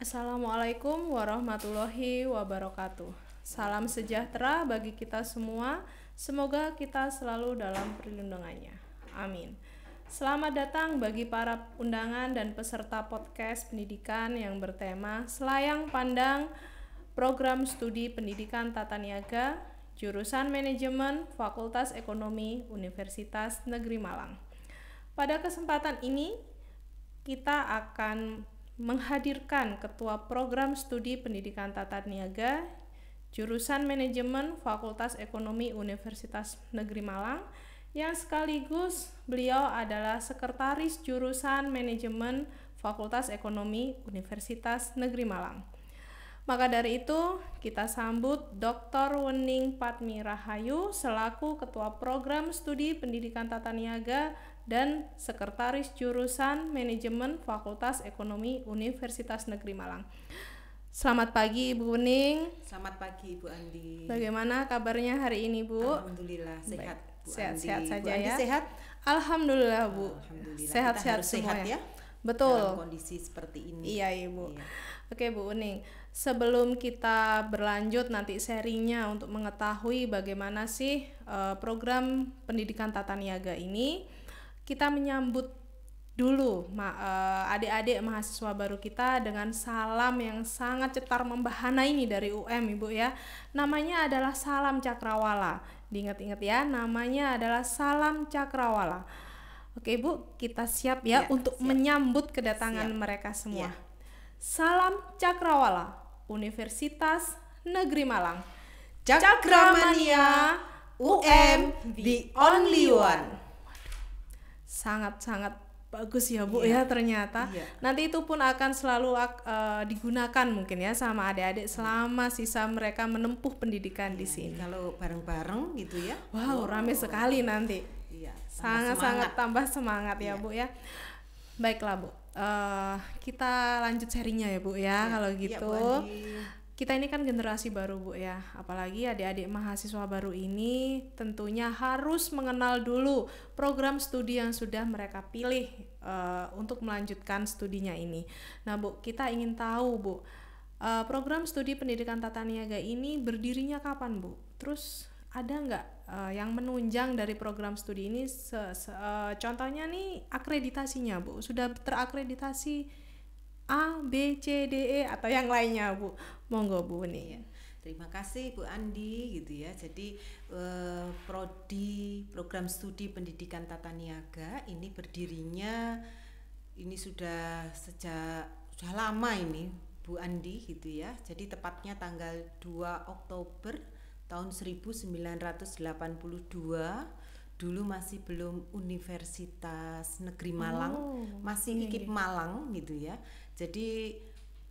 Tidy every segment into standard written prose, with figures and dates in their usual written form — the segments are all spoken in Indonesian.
Assalamualaikum warahmatullahi wabarakatuh. Salam sejahtera bagi kita semua. Semoga kita selalu dalam perlindungannya. Amin. Selamat datang bagi para undangan dan peserta podcast pendidikan yang bertema Selayang Pandang Program Studi Pendidikan Tata Niaga, Jurusan Manajemen, Fakultas Ekonomi, Universitas Negeri Malang. Pada kesempatan ini, kita akan menghadirkan Ketua Program Studi Pendidikan Tata Niaga, Jurusan Manajemen, Fakultas Ekonomi, Universitas Negeri Malang, yang sekaligus beliau adalah Sekretaris Jurusan Manajemen, Fakultas Ekonomi, Universitas Negeri Malang. Maka dari itu, kita sambut Dr. Wening Patmi Rahayu selaku Ketua Program Studi Pendidikan Tata Niaga dan Sekretaris Jurusan Manajemen Fakultas Ekonomi Universitas Negeri Malang. Selamat pagi Ibu Wening. Selamat pagi Ibu Andi. Bagaimana kabarnya hari ini Bu? Alhamdulillah sehat. Baik. Sehat-sehat saja Bu Andi ya. Sehat? Alhamdulillah Bu. Alhamdulillah. Sehat-sehat Sehat semua ya. Betul. Dalam kondisi seperti ini. Iya Ibu. Iya. Oke Bu Uning, sebelum kita berlanjut nanti sharingnya untuk mengetahui bagaimana sih program pendidikan tata niaga ini, kita menyambut dulu adik-adik mahasiswa baru kita dengan salam yang sangat cetar membahana ini dari UM Ibu ya. Namanya adalah Salam Cakrawala. Diingat-ingat ya, namanya adalah Salam Cakrawala. Oke Bu, kita siap ya untuk menyambut kedatangan mereka semua. Salam Cakrawala, Universitas Negeri Malang. Cakramania UM the only one. Sangat-sangat bagus ya Bu ya ternyata. Nanti itu pun akan selalu digunakan mungkin ya sama adik-adik selama sisa mereka menempuh pendidikan di sini. Kalau bareng-bareng gitu ya. Wow, ramai sekali nanti. Iya, sangat-sangat tambah semangat ya Bu ya. Baiklah Bu, kita lanjut sharingnya ya Bu ya. Kalau gitu kita ini kan generasi baru Bu ya, apalagi adik-adik mahasiswa baru ini tentunya harus mengenal dulu program studi yang sudah mereka pilih untuk melanjutkan studinya ini. Nah Bu, kita ingin tahu Bu, program studi pendidikan tata niaga ini berdirinya kapan Bu? Terus ada nggak yang menunjang dari program studi ini? Contohnya nih akreditasinya Bu, sudah terakreditasi A, B, C, D, E atau yang lainnya Bu? Monggo Bu nih. Terima kasih Bu Andi gitu ya. Jadi prodi program studi pendidikan tata niaga ini berdirinya ini sudah lama ini Bu Andi gitu ya. Jadi tepatnya tanggal 2 Oktober tahun 1982. Dulu masih belum Universitas Negeri Malang, masih IKIP Malang gitu ya. Jadi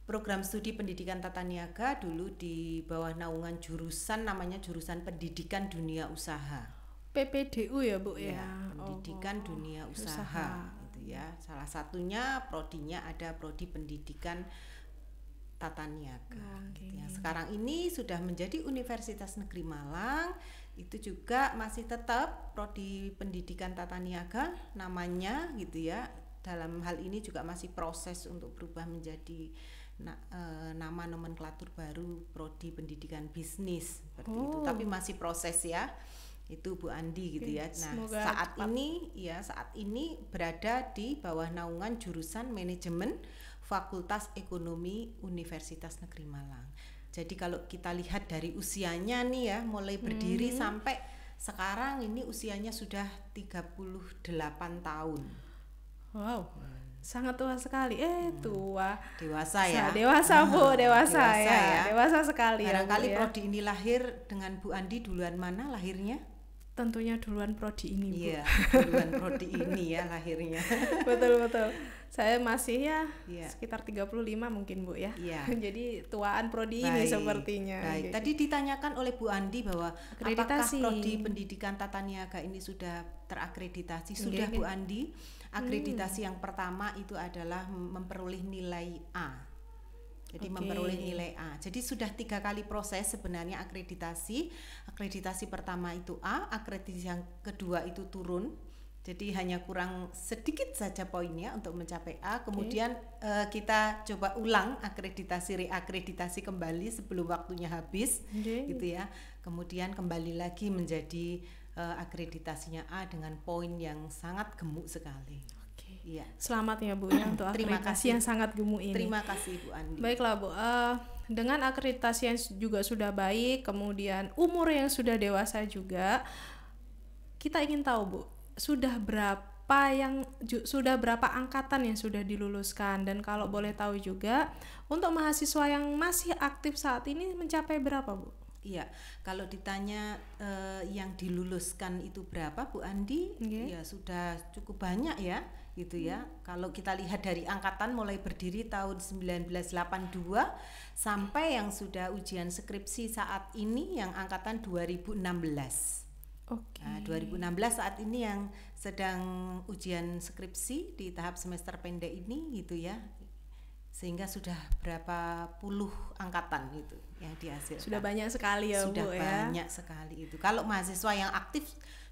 program studi pendidikan tata niaga dulu di bawah naungan jurusan namanya Jurusan Pendidikan Dunia Usaha. PPDU ya Bu ya. Pendidikan Dunia Usaha gitu ya. Salah satunya prodinya ada prodi pendidikan tata niaga. Yang sekarang ini sudah menjadi Universitas Negeri Malang. Itu juga masih tetap prodi pendidikan tata niaga namanya gitu ya. Dalam hal ini juga masih proses untuk berubah menjadi nama nomenklatur baru prodi pendidikan bisnis seperti itu. Tapi masih proses ya. Itu Bu Andi gitu ya. Nah, saat ini berada di bawah naungan jurusan manajemen Fakultas Ekonomi Universitas Negeri Malang. Jadi kalau kita lihat dari usianya nih ya, mulai berdiri sampai sekarang ini usianya sudah 38 tahun. Wow. Sangat tua sekali. Tua. Dewasa ya. Dewasa Bu, dewasa ya. Dewasa sekali. Barangkali ya, prodi ini lahir dengan Bu Andi duluan mana lahirnya? Tentunya duluan prodi ini Bu. Iya, duluan prodi ini ya lahirnya. Betul. Saya masih sekitar 35 mungkin Bu ya. Jadi tuaan prodi ini sepertinya. Baik. Tadi ditanyakan oleh Bu Andi bahwa apakah prodi pendidikan tata niaga ini sudah terakreditasi? Sudah Bu Andi. Akreditasi yang pertama itu adalah memperoleh nilai A. Jadi memperoleh nilai A. Jadi sudah 3 kali proses sebenarnya akreditasi. Akreditasi pertama itu A, akreditasi yang kedua itu turun Jadi hanya kurang sedikit saja poinnya untuk mencapai A. Kemudian kita coba ulang reakreditasi kembali sebelum waktunya habis, gitu ya. Kemudian kembali lagi menjadi akreditasinya A dengan poin yang sangat gemuk sekali. Iya. Selamat ya Bu ya untuk akreditasi yang sangat gemuk ini. Terima kasih Bu Andi. Baiklah Bu, dengan akreditasi yang juga sudah baik, kemudian umur yang sudah dewasa juga, kita ingin tahu Bu, sudah berapa angkatan yang sudah diluluskan, dan kalau boleh tahu juga untuk mahasiswa yang masih aktif saat ini mencapai berapa Bu? Iya, kalau ditanya yang diluluskan itu berapa Bu Andi, ya sudah cukup banyak ya, gitu ya. Kalau kita lihat dari angkatan mulai berdiri tahun 1982 sampai yang sudah ujian skripsi saat ini yang angkatan 2016. Nah, 2016 saat ini yang sedang ujian skripsi di tahap semester pendek ini, gitu ya. Sehingga sudah berapa puluh angkatan itu yang dihasilkan. Sudah banyak sekali ya sudah Bu ya. Sudah banyak sekali itu. Kalau mahasiswa yang aktif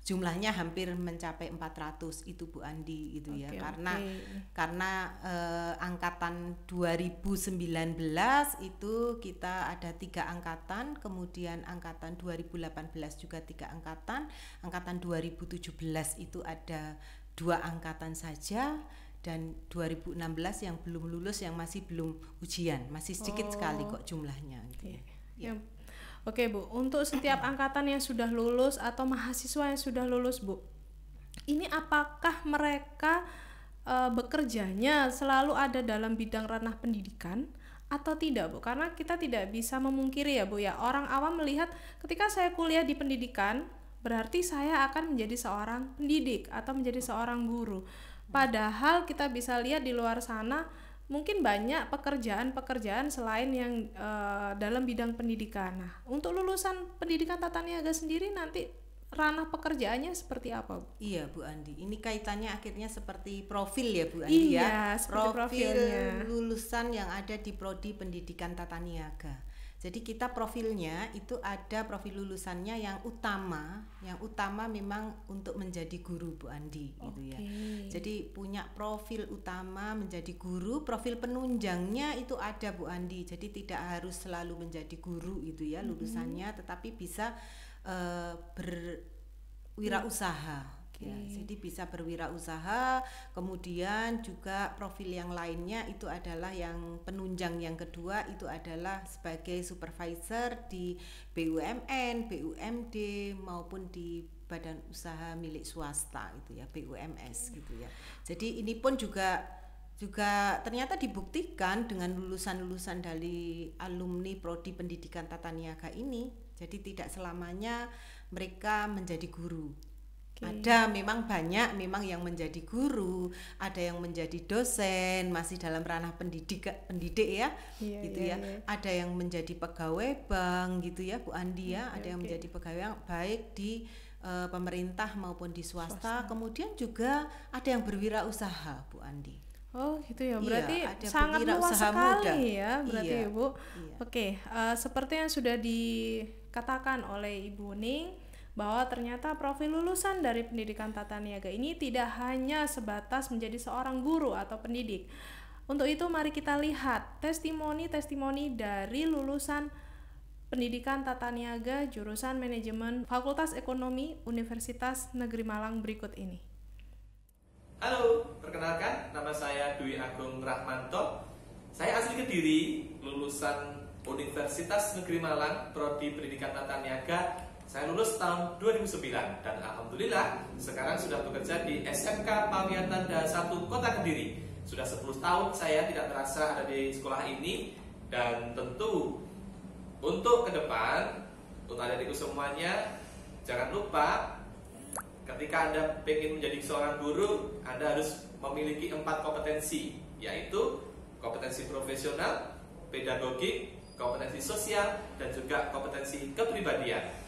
jumlahnya hampir mencapai 400 itu Bu Andi gitu ya. Karena angkatan 2019 itu kita ada 3 angkatan, kemudian angkatan 2018 juga 3 angkatan, angkatan 2017 itu ada 2 angkatan saja, dan 2016 yang belum lulus, yang masih belum ujian, masih sedikit sekali kok jumlahnya gitu. Ya. Oke Bu, untuk setiap angkatan yang sudah lulus atau mahasiswa yang sudah lulus Bu, ini apakah mereka bekerjanya selalu ada dalam bidang ranah pendidikan atau tidak Bu? Karena kita tidak bisa memungkiri ya Bu ya, orang awam melihat ketika saya kuliah di pendidikan berarti saya akan menjadi seorang pendidik atau menjadi seorang guru. Padahal kita bisa lihat di luar sana mungkin banyak pekerjaan-pekerjaan selain yang dalam bidang pendidikan. Nah, untuk lulusan pendidikan tata niaga sendiri nanti ranah pekerjaannya seperti apa Bu? Iya Bu Andi, ini kaitannya akhirnya seperti profil ya Bu Andi ya. Profil lulusan yang ada di prodi pendidikan tata niaga. Jadi kita profilnya itu ada profil lulusannya yang utama memang untuk menjadi guru Bu Andi gitu ya. Jadi punya profil utama menjadi guru, profil penunjangnya itu ada Bu Andi. Jadi tidak harus selalu menjadi guru itu ya lulusannya, tetapi bisa berwirausaha. Ya, jadi bisa berwirausaha, kemudian juga profil yang lainnya itu adalah yang penunjang yang kedua itu adalah sebagai supervisor di BUMN, BUMD maupun di badan usaha milik swasta itu ya, BUMS gitu ya. Jadi ini pun juga ternyata dibuktikan dengan lulusan-lulusan dari alumni prodi pendidikan tata niaga ini. Jadi tidak selamanya mereka menjadi guru. Ada memang banyak yang menjadi guru, ada yang menjadi dosen masih dalam ranah pendidik ya, Ada yang menjadi pegawai bank gitu ya Bu Andi ya, ada yang menjadi pegawai baik di pemerintah maupun di swasta. Kemudian juga ada yang berwirausaha Bu Andi. Oh gitu ya, berarti sangat luas sekali ya berarti ya Bu. Oke, seperti yang sudah dikatakan oleh Ibu Ning, bahwa ternyata profil lulusan dari pendidikan tata niaga ini tidak hanya sebatas menjadi seorang guru atau pendidik. Untuk itu mari kita lihat testimoni-testimoni dari lulusan pendidikan tata niaga jurusan manajemen Fakultas Ekonomi Universitas Negeri Malang berikut ini. Halo, perkenalkan nama saya Dwi Agung Rahmanto. Saya asli Kediri, lulusan Universitas Negeri Malang, prodi pendidikan tata niaga. Saya lulus tahun 2009 dan alhamdulillah sekarang sudah bekerja di SMK Pawiatan Daha 1 Kota Kediri. Sudah 10 tahun saya tidak terasa ada di sekolah ini, dan tentu untuk ke depan untuk adik-adikku semuanya, jangan lupa ketika Anda ingin menjadi seorang guru, Anda harus memiliki 4 kompetensi, yaitu kompetensi profesional, pedagogik, kompetensi sosial, dan juga kompetensi kepribadian.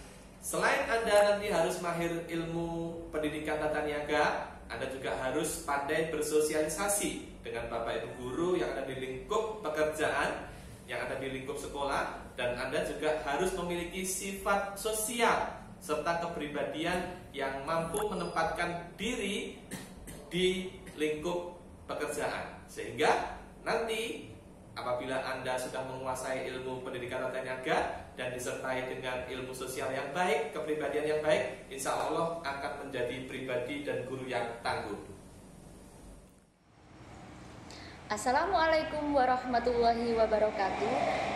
Selain Anda nanti harus mahir ilmu pendidikan tata niaga, Anda juga harus pandai bersosialisasi dengan Bapak Ibu guru yang ada di lingkup pekerjaan, yang ada di lingkup sekolah, dan Anda juga harus memiliki sifat sosial serta kepribadian yang mampu menempatkan diri di lingkup pekerjaan. Sehingga nanti apabila Anda sudah menguasai ilmu pendidikan tata niaga dan disertai dengan ilmu sosial yang baik, kepribadian yang baik, insya Allah akan menjadi pribadi dan guru yang tangguh. Assalamualaikum warahmatullahi wabarakatuh.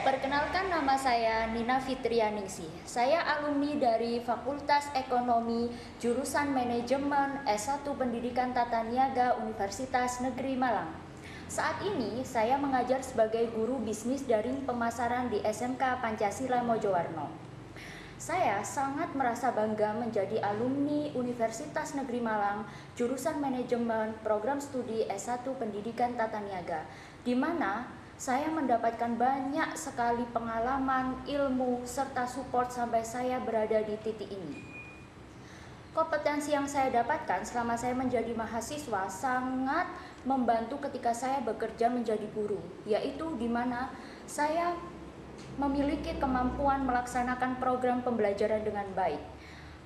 Perkenalkan, nama saya Nina Fitrianingsih. Saya alumni dari Fakultas Ekonomi Jurusan Manajemen S1 Pendidikan Tata Niaga Universitas Negeri Malang. Saat ini saya mengajar sebagai guru bisnis daring pemasaran di SMK Pancasila Mojowarno. Saya sangat merasa bangga menjadi alumni Universitas Negeri Malang jurusan Manajemen Program Studi S1 Pendidikan Tata Niaga, di mana saya mendapatkan banyak sekali pengalaman, ilmu, serta support sampai saya berada di titik ini. Kompetensi yang saya dapatkan selama saya menjadi mahasiswa sangat membantu ketika saya bekerja menjadi guru, yaitu di mana saya memiliki kemampuan melaksanakan program pembelajaran dengan baik,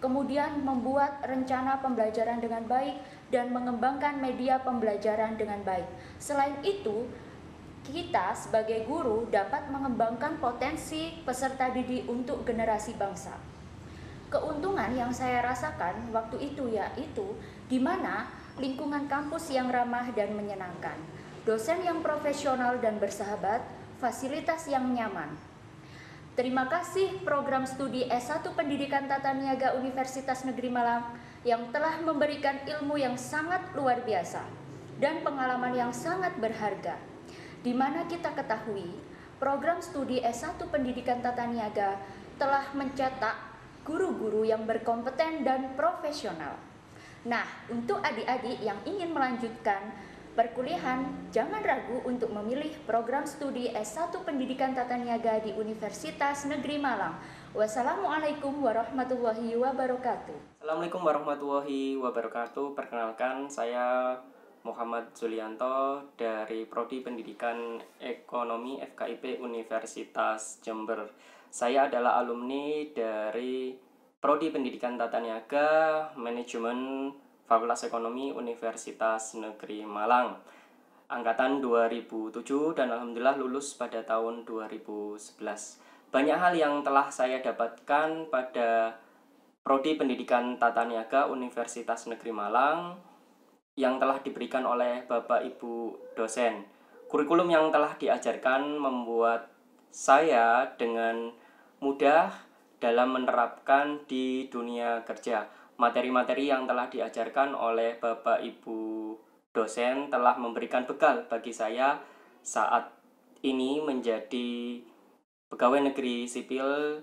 kemudian membuat rencana pembelajaran dengan baik, dan mengembangkan media pembelajaran dengan baik. Selain itu, kita sebagai guru dapat mengembangkan potensi peserta didik untuk generasi bangsa. Keuntungan yang saya rasakan waktu itu yaitu di mana lingkungan kampus yang ramah dan menyenangkan, dosen yang profesional dan bersahabat, fasilitas yang nyaman. Terima kasih program studi S1 Pendidikan Tata Niaga Universitas Negeri Malang yang telah memberikan ilmu yang sangat luar biasa dan pengalaman yang sangat berharga. Di mana kita ketahui, program studi S1 Pendidikan Tata Niaga telah mencetak guru-guru yang berkompeten dan profesional. Nah, untuk adik-adik yang ingin melanjutkan perkuliahan, jangan ragu untuk memilih program studi S1 Pendidikan Tata Niaga di Universitas Negeri Malang. Wassalamualaikum warahmatullahi wabarakatuh. Assalamualaikum warahmatullahi wabarakatuh. Perkenalkan, saya Muhammad Zulianto dari Prodi Pendidikan Ekonomi FKIP Universitas Jember. Saya adalah alumni dari Prodi Pendidikan Tata Niaga Manajemen Fakultas Ekonomi Universitas Negeri Malang, angkatan 2007, dan alhamdulillah lulus pada tahun 2011. Banyak hal yang telah saya dapatkan pada Prodi Pendidikan Tata Niaga Universitas Negeri Malang yang telah diberikan oleh Bapak Ibu dosen. Kurikulum yang telah diajarkan membuat saya dengan mudah dalam menerapkan di dunia kerja. Materi-materi yang telah diajarkan oleh Bapak Ibu dosen telah memberikan bekal bagi saya saat ini menjadi pegawai negeri sipil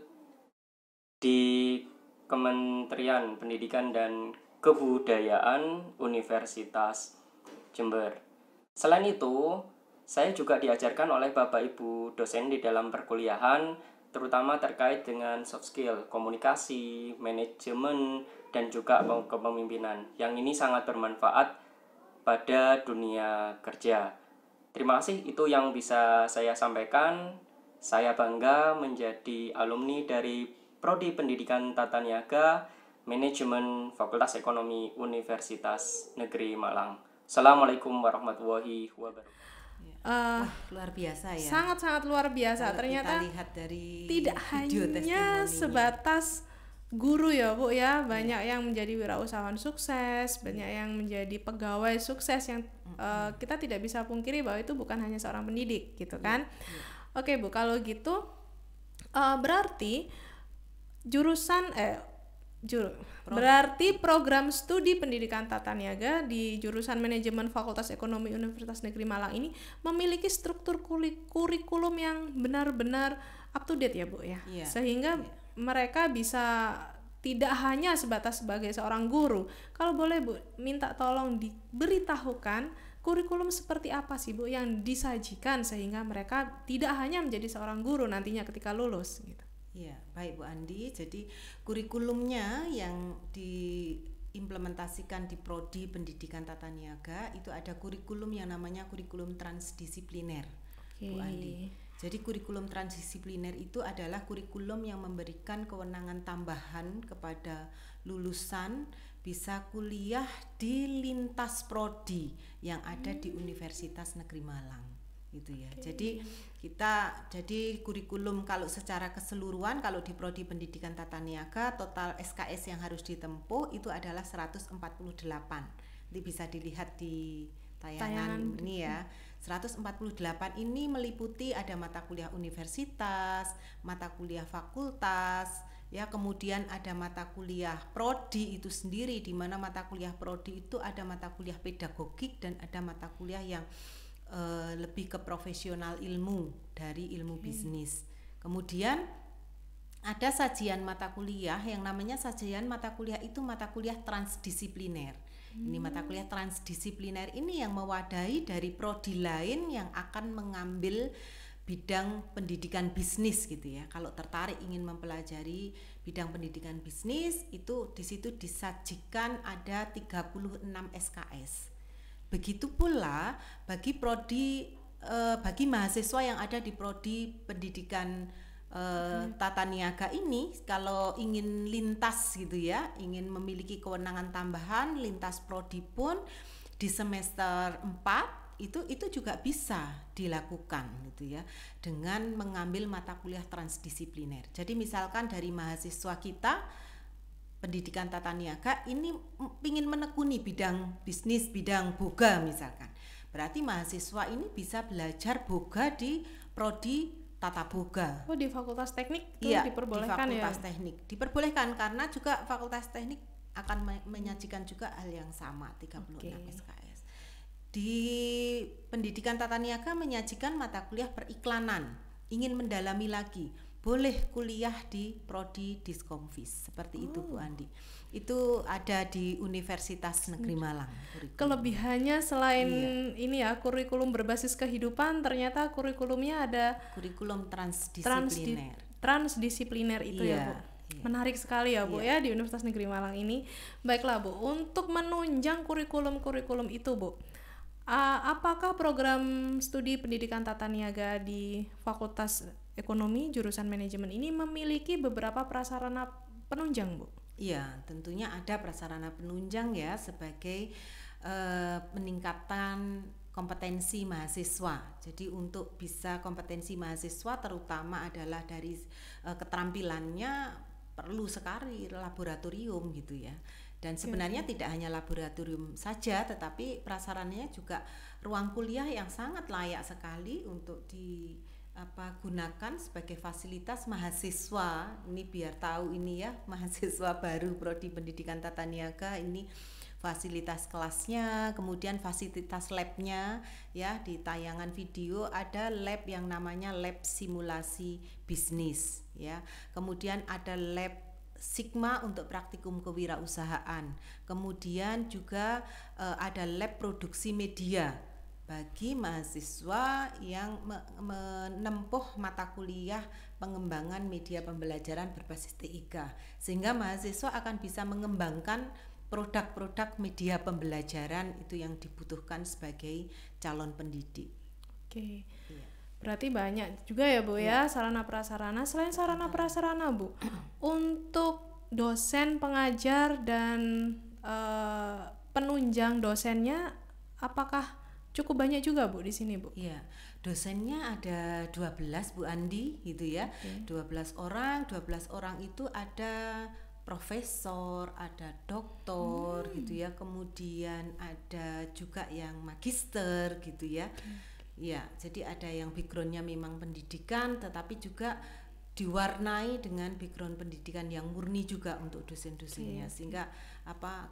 di Kementerian Pendidikan dan Kebudayaan Universitas Jember. Selain itu, saya juga diajarkan oleh Bapak Ibu dosen di dalam perkuliahan, terutama terkait dengan soft skill, komunikasi, manajemen, dan juga kepemimpinan. Yang ini sangat bermanfaat pada dunia kerja. Terima kasih, itu yang bisa saya sampaikan. Saya bangga menjadi alumni dari Prodi Pendidikan Tata Niaga Manajemen Fakultas Ekonomi Universitas Negeri Malang. Assalamualaikum warahmatullahi wabarakatuh. Wah, luar biasa ya. Sangat-sangat luar biasa. Kalau ternyata kita lihat dari tidak hanya sebatas guru ya Bu ya, banyak yang menjadi wirausahawan sukses, banyak yang menjadi pegawai sukses yang kita tidak bisa pungkiri bahwa itu bukan hanya seorang pendidik gitu kan. Oke Bu, kalau gitu berarti berarti program studi pendidikan tata niaga di jurusan Manajemen Fakultas Ekonomi Universitas Negeri Malang ini memiliki struktur kurikulum yang benar-benar up to date ya Bu ya. Sehingga mereka bisa tidak hanya sebatas sebagai seorang guru. Kalau boleh Bu, minta tolong diberitahukan kurikulum seperti apa sih Bu yang disajikan sehingga mereka tidak hanya menjadi seorang guru nantinya ketika lulus gitu. Ya, baik Bu Andi. Jadi kurikulumnya yang diimplementasikan di Prodi Pendidikan Tata Niaga itu ada kurikulum yang namanya kurikulum transdisipliner, Bu Andi. Jadi kurikulum transdisipliner itu adalah kurikulum yang memberikan kewenangan tambahan kepada lulusan bisa kuliah di lintas prodi yang ada di Universitas Negeri Malang gitu ya. Jadi kurikulum kalau secara keseluruhan kalau di prodi pendidikan tata niaga total SKS yang harus ditempuh itu adalah 148. Nanti bisa dilihat di tayangan ini ya. 148 ini meliputi ada mata kuliah universitas, mata kuliah fakultas, ya, kemudian ada mata kuliah prodi itu sendiri, di mana mata kuliah prodi itu ada mata kuliah pedagogik dan ada mata kuliah yang lebih ke profesional ilmu dari ilmu bisnis. Kemudian ada sajian mata kuliah yang namanya sajian mata kuliah itu mata kuliah transdisipliner. Ini mata kuliah transdisipliner ini yang mewadahi dari prodi lain yang akan mengambil bidang pendidikan bisnis gitu ya. Kalau tertarik ingin mempelajari bidang pendidikan bisnis itu di situ disajikan ada 36 SKS. Begitu pula bagi prodi bagi mahasiswa yang ada di prodi pendidikan tata niaga ini, kalau ingin lintas gitu ya, ingin memiliki kewenangan tambahan lintas prodi pun di semester 4 itu juga bisa dilakukan gitu ya, dengan mengambil mata kuliah transdisipliner. Jadi misalkan dari mahasiswa kita pendidikan tata niaga ini ingin menekuni bidang bisnis, bidang boga misalkan, berarti mahasiswa ini bisa belajar boga di prodi tata boga. Oh, di Fakultas Teknik itu iya, diperbolehkan di Fakultas ya? Teknik diperbolehkan karena juga Fakultas Teknik akan menyajikan juga hal yang sama 36 SKS. Di pendidikan tata niaga menyajikan mata kuliah periklanan. Ingin mendalami lagi, boleh kuliah di prodi Diskomfis seperti itu Bu Andi. Itu ada di Universitas Negeri Malang. Kelebihannya selain ini ya kurikulum berbasis kehidupan, ternyata kurikulumnya ada kurikulum transdisipliner. Transdisipliner itu ya Bu. Menarik sekali ya Bu ya di Universitas Negeri Malang ini. Baiklah Bu, untuk menunjang kurikulum-kurikulum itu Bu, apakah program studi pendidikan tata niaga di Fakultas Ekonomi jurusan manajemen ini memiliki beberapa prasarana penunjang Bu? Iya, tentunya ada prasarana penunjang ya sebagai peningkatan kompetensi mahasiswa. Jadi untuk bisa kompetensi mahasiswa terutama adalah dari keterampilannya perlu sekali laboratorium gitu ya. Dan sebenarnya tidak hanya laboratorium saja, tetapi prasarananya juga ruang kuliah yang sangat layak sekali untuk gunakan sebagai fasilitas mahasiswa. Ini biar tahu ini ya, mahasiswa baru prodi pendidikan tata niaga ini fasilitas kelasnya, kemudian fasilitas labnya ya. Di tayangan video ada lab yang namanya lab simulasi bisnis ya. Kemudian ada lab Sigma untuk praktikum kewirausahaan. Kemudian juga ada lab produksi media bagi mahasiswa yang menempuh mata kuliah pengembangan media pembelajaran berbasis TIK, sehingga mahasiswa akan bisa mengembangkan produk-produk media pembelajaran itu yang dibutuhkan sebagai calon pendidik. Oke. Iya. Berarti banyak juga ya Bu ya sarana prasarana. Selain sarana prasarana Bu, untuk dosen pengajar dan penunjang dosennya apakah cukup banyak juga Bu di sini Bu? Iya, dosennya ada 12 Bu Andi gitu ya. 12 orang itu ada profesor, ada doktor gitu ya. Kemudian ada juga yang magister gitu ya. Ya, jadi ada yang backgroundnya memang pendidikan, tetapi juga diwarnai dengan background pendidikan yang murni juga untuk dosen-dosennya, sehingga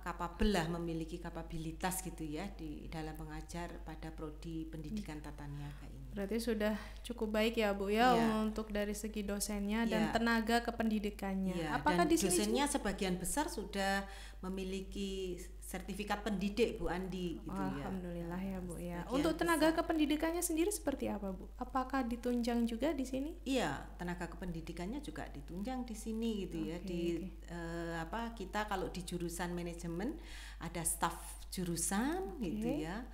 kapabel lah, memiliki kapabilitas gitu ya di dalam mengajar pada prodi pendidikan tata niaga ini. Berarti sudah cukup baik ya Bu ya untuk dari segi dosennya dan tenaga kependidikannya. Apakah dan di dosennya sebagian besar sudah memiliki sertifikat pendidik Bu Andi gitu. Alhamdulillah ya Bu ya. Untuk tenaga kependidikannya sendiri seperti apa Bu? Apakah ditunjang juga di sini? Iya, tenaga kependidikannya juga ditunjang di sini gitu ya. Kita kalau di jurusan manajemen ada staf jurusan gitu ya,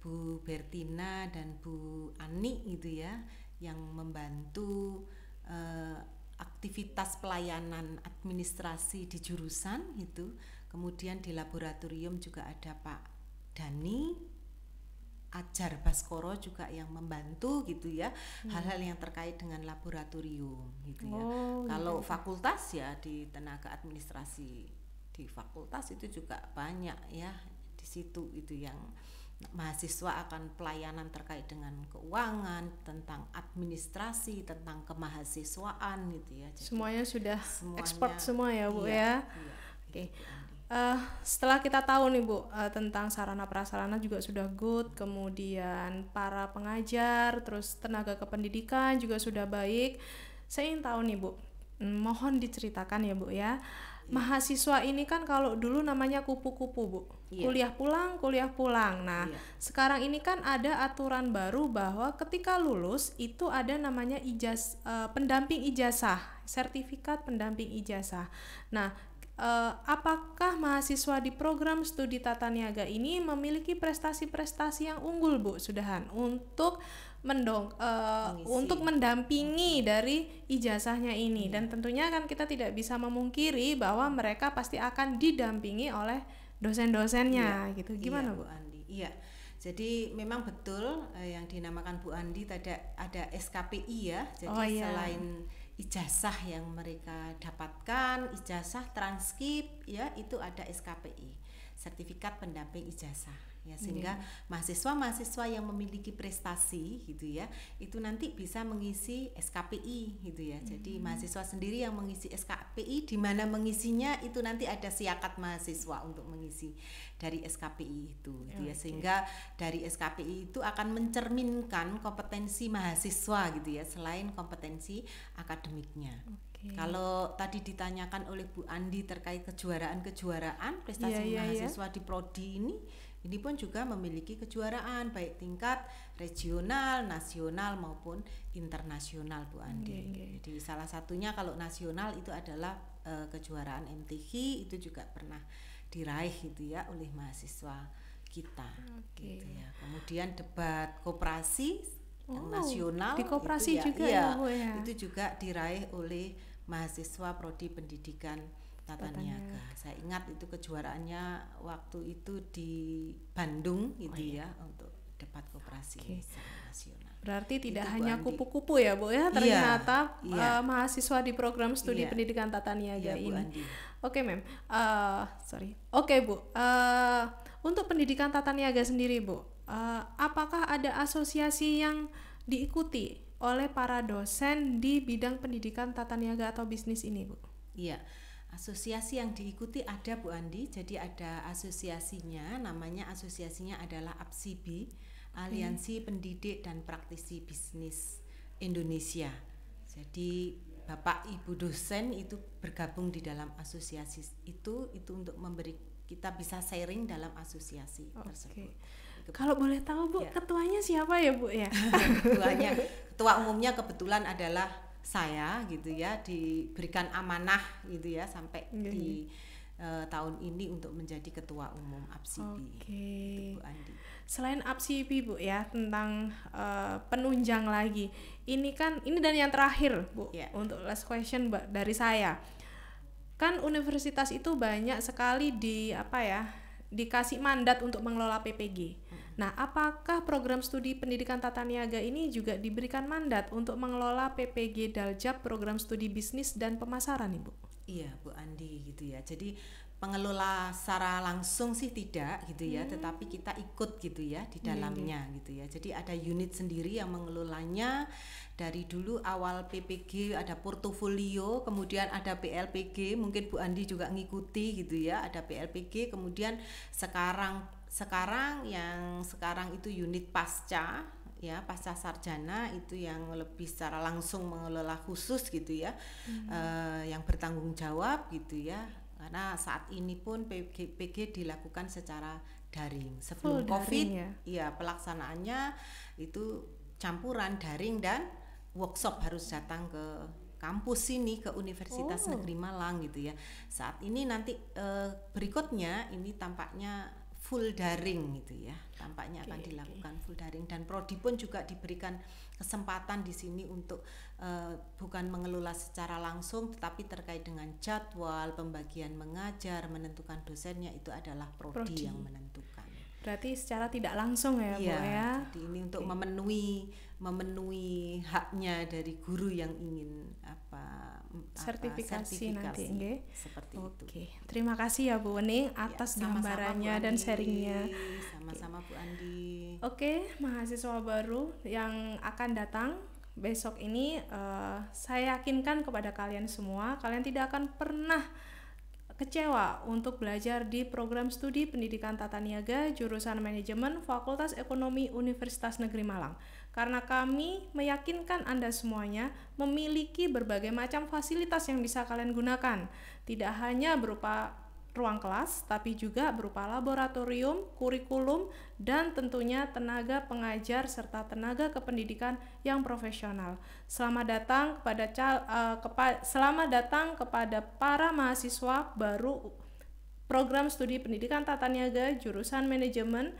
Bu Bertina dan Bu Ani gitu ya. yang membantu aktivitas pelayanan administrasi di jurusan itu. Kemudian di laboratorium juga ada Pak Dani Ajar Baskoro juga yang membantu gitu ya, hal-hal yang terkait dengan laboratorium gitu ya. Kalau fakultas ya di tenaga administrasi di fakultas itu juga banyak ya di situ itu yang mahasiswa akan pelayanan terkait dengan keuangan, tentang administrasi, tentang kemahasiswaan gitu ya. Jadi semuanya sudah ekspor semua ya Bu iya, ya. Iya, Oke. gitu, Bu Andi. Setelah kita tahu nih Bu tentang sarana prasarana juga sudah good, kemudian para pengajar, terus tenaga kependidikan juga sudah baik. Saya ingin tahu nih Bu, mohon diceritakan ya Bu ya. Mahasiswa ini kan kalau dulu namanya kupu-kupu Bu, kuliah pulang. Nah, sekarang ini kan ada aturan baru bahwa ketika lulus itu ada namanya pendamping ijazah, sertifikat pendamping ijazah. Nah, apakah mahasiswa di program studi tata niaga ini memiliki prestasi-prestasi yang unggul Bu Sudahan untuk untuk mendampingi dari ijazahnya ini, dan tentunya kan kita tidak bisa memungkiri bahwa mereka pasti akan didampingi oleh dosen-dosennya gitu. Gimana Bu Andi? Iya. Jadi memang betul yang dinamakan Bu Andi ada SKPI ya. Jadi selain ijazah yang mereka dapatkan, ijazah transkrip ya, itu ada SKPI, sertifikat pendamping ijazah ya, sehingga mahasiswa-mahasiswa yang memiliki prestasi gitu ya, itu nanti bisa mengisi SKPI gitu ya. Jadi mahasiswa sendiri yang mengisi SKPI, di mana mengisinya itu nanti ada siakat mahasiswa untuk mengisi dari SKPI itu gitu ya, sehingga dari SKPI itu akan mencerminkan kompetensi mahasiswa gitu ya, selain kompetensi akademiknya. Kalau tadi ditanyakan oleh Bu Andi terkait kejuaraan prestasi mahasiswa di prodi ini pun juga memiliki kejuaraan baik tingkat regional, nasional maupun internasional Bu Andi. Jadi salah satunya kalau nasional itu adalah kejuaraan MTQ, itu juga pernah diraih gitu ya oleh mahasiswa kita gitu ya. Kemudian debat koperasi yang nasional di koperasi itu juga ya Bu ya. Itu juga diraih oleh mahasiswa prodi pendidikan tata niaga. Saya ingat itu kejuaraannya waktu itu di Bandung gitu ya, untuk debat koperasi nasional. Berarti tidak hanya kupu-kupu ya Bu ya, ternyata mahasiswa di program studi pendidikan tata niaga ini. Oke Mem, Oke Bu, untuk pendidikan tata niaga sendiri Bu, apakah ada asosiasi yang diikuti oleh para dosen di bidang pendidikan tata niaga atau bisnis ini Bu? Iya, asosiasi yang diikuti ada Bu Andi. Jadi ada asosiasinya, namanya asosiasinya adalah APSIBI, Aliansi Pendidik dan Praktisi Bisnis Indonesia. Jadi Bapak Ibu dosen itu bergabung di dalam asosiasi itu untuk memberi kita bisa sharing dalam asosiasi tersebut. Kalau boleh tahu Bu, ketuanya siapa ya Bu ya? Ketua umumnya kebetulan adalah saya gitu ya, diberikan amanah gitu ya sampai di tahun ini untuk menjadi ketua umum APSIBI. Gitu, Bu Andi. Selain APSIBI Bu ya, tentang penunjang lagi. Ini dan yang terakhir Bu, untuk last question dari saya. Kan universitas itu banyak sekali dikasih mandat untuk mengelola PPG. Nah, apakah program studi pendidikan tata niaga ini juga diberikan mandat untuk mengelola PPG Daljab program studi bisnis dan pemasaran Ibu? Iya Bu Andi gitu ya. Jadi pengelola secara langsung sih tidak gitu ya, tetapi kita ikut gitu ya di dalamnya gitu ya. Jadi ada unit sendiri yang mengelolanya. Dari dulu awal PPG ada portofolio, kemudian ada PLPG, mungkin Bu Andi juga ngikuti gitu ya, ada PLPG, kemudian sekarang itu unit pasca ya, pasca sarjana itu yang lebih secara langsung mengelola khusus gitu ya, yang bertanggung jawab gitu ya. Karena saat ini pun PG dilakukan secara daring. Sebelum COVID ya pelaksanaannya itu campuran daring dan workshop, harus datang ke kampus sini, ke Universitas Negeri Malang gitu ya. Saat ini nanti berikutnya ini tampaknya full daring gitu ya. Tampaknya akan dilakukan full daring, dan prodi pun juga diberikan kesempatan di sini untuk bukan mengelola secara langsung, tetapi terkait dengan jadwal, pembagian mengajar, menentukan dosennya, itu adalah prodi yang menentukan. Berarti secara tidak langsung ya, Bu ya. Jadi ini untuk memenuhi haknya dari guru yang ingin sertifikasi nanti, seperti itu. Terima kasih ya Bu Wening atas gambarannya dan sharingnya. Sama-sama Bu Andi. Mahasiswa baru yang akan datang besok ini, saya yakinkan kepada kalian semua, kalian tidak akan pernah kecewa untuk belajar di program studi pendidikan tata niaga jurusan manajemen Fakultas Ekonomi Universitas Negeri Malang. Karena kami meyakinkan Anda semuanya memiliki berbagai macam fasilitas yang bisa kalian gunakan. Tidak hanya berupa ruang kelas, tapi juga berupa laboratorium, kurikulum, dan tentunya tenaga pengajar serta tenaga kependidikan yang profesional. Selamat datang kepada para mahasiswa baru program studi pendidikan tata niaga jurusan manajemen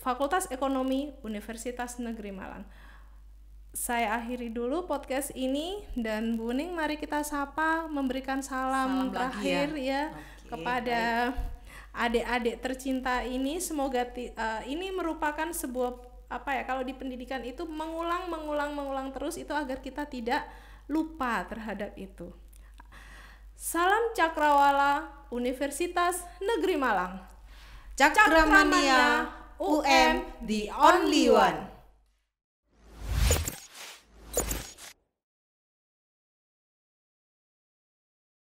Fakultas Ekonomi Universitas Negeri Malang. Saya akhiri dulu podcast ini, dan Bu Ning mari kita sapa, memberikan salam terakhir kepada adik-adik tercinta ini. Semoga ini merupakan sebuah kalau di pendidikan itu mengulang terus itu agar kita tidak lupa terhadap itu. Salam Cakrawala Universitas Negeri Malang. Cakramania UM, the only one.